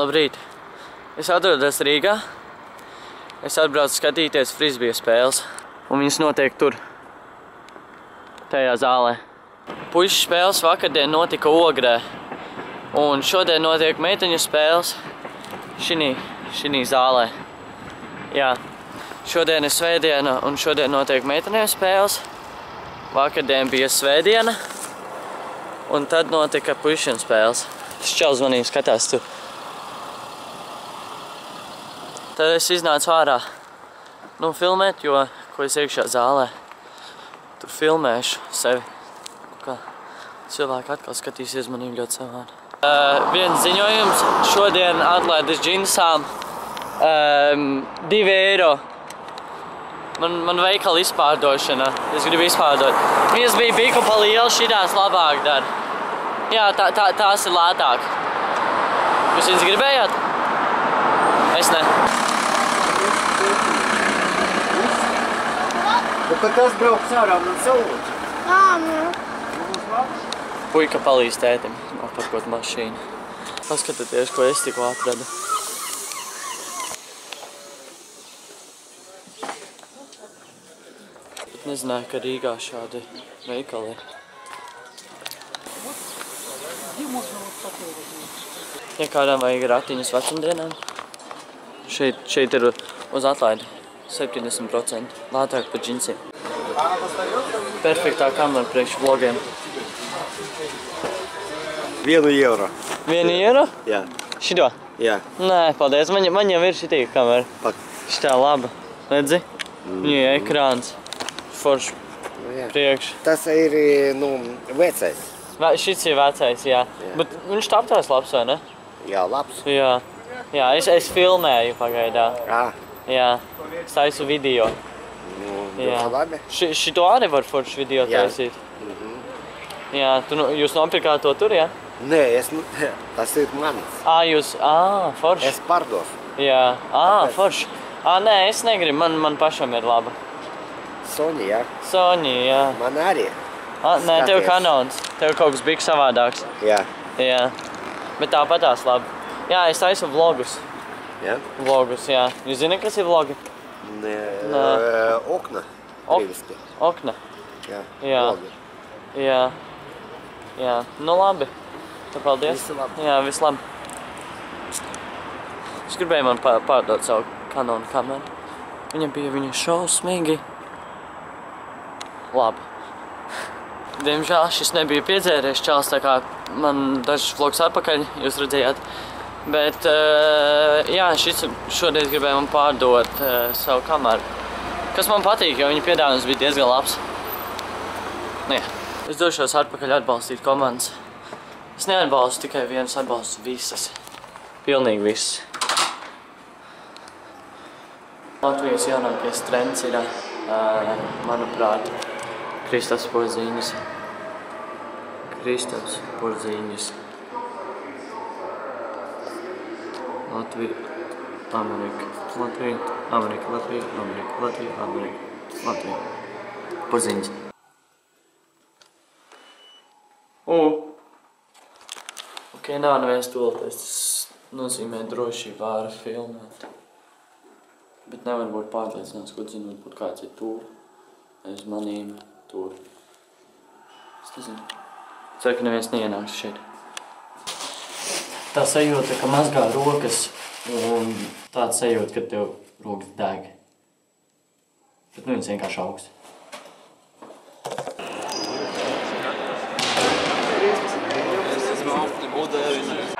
Labrīt! Es atrodos Rīgā. Es atbraucu skatīties frisbija spēles. Un viņas notiek tur. Tajā zālē. Puišu spēles vakardien notika Ogrē. Un šodien notiek meiteņu spēles šinī zālē. Jā. Šodien ir svētdiena un šodien notiek meitenēm spēles. Vakardien bija svētdiena. Un tad notika puišiem spēles. Šķels zvanīja, skatās tur. Tad es iznācu ārā, filmēt, jo, ko es iekšā zālē, tur filmēšu sevi. Kā cilvēki atkal skatīsies manī ļoti savādi. Viens ziņojums, šodien atlaides džinsām 2 eiro. Man veikala izpārdošana, es gribu izpārdot. Viņas bija biku pa lielu, šitās labāk dara. Jā, tās ir lētāk. Jūs viņas gribējāt? Es ne. Bet kad tas brauks ārā, man salūdz? Puika palīdz tētim apakot mašīnu. Paskatieties, ko es tikko atradu. Bet nezināju, ka Rīgā šādi veikali ir. Ja kādām vajag ratiņus vecumdienām, šeit ir uz atlaidi 70%. Lētāk par džinsiem. Perfektā kamera priekš vlogiem. 1 eiro. 1 eiro? Jā. Šito? Jā. Nē, paldies. Man jau ir šitī kamera. Šitā laba. Redzi? Viņai ekrāns. Forši. Priekš. Tas ir, vecais. Šits ir vecais, jā. Bet viņš tāptās labs, vai ne? Jā, labs. Jā. Jā, es filmēju pagaidā. Jā. Es taisu video. Jā. Labi. Šito arī var forši video taisīt. Jā, jūs nopirkāt to tur, jā? Nē, tas ir mans. Forši. Es pārdošu. Jā, forši. Nē, es negribu, man pašam ir laba. Sony, jā. Sony, jā. Man arī. Nē, tev Canons. Tev kaut kas bija savādāks. Jā. Jā. Bet tāpatās labi. Jā, es taisu vlogus. Jā? Vlogus, jā. Jūs zināt, kas ir vlogi? Nē. Okna. Okna? Jā. Vlogi. Jā. Jā. Labi. Tad paldies. Visu labi. Jā, visu labi. Es gribēju man pārdot savu Canon kameru. Viņam bija viņa šausmīgi labi. Diemžēl šis nebija piedzēries čals, tā kā man dažs vlogs atpakaļ, jūs redzējāt. Bet, jā, šodien gribēju man pārdot savu kameru. Kas man patīk, jo viņa piedāvājums bija diezgan labs. Jā. Es došos atpakaļ atbalstīt komandas. Es neatbalstu tikai vienas, atbalstu visas. Pilnīgi visas. Latvijas jaunākais trends ir, manuprāt, Kristaps Porziņas. Kristaps Porziņas. Latvija, Amerika. Latvija, Amerika, Latvija, Amerika, Latvija, Amerika, Latvija. Porziņas. Ok, nav neviens tolties, tas nozīmē drošību vāra filmēt. Bet nevar būt pārliecināts, ko zinot, būt kāds ir tur, aiz manīm, tur. Es nezinu. Ceru, ka neviens neienāks šeit. Tā sajūta, ka mazgā rokas, un tāds sajūta, ka tev rokas deg. Bet viņas vienkārši augsts. Es esmu auf dem Boden.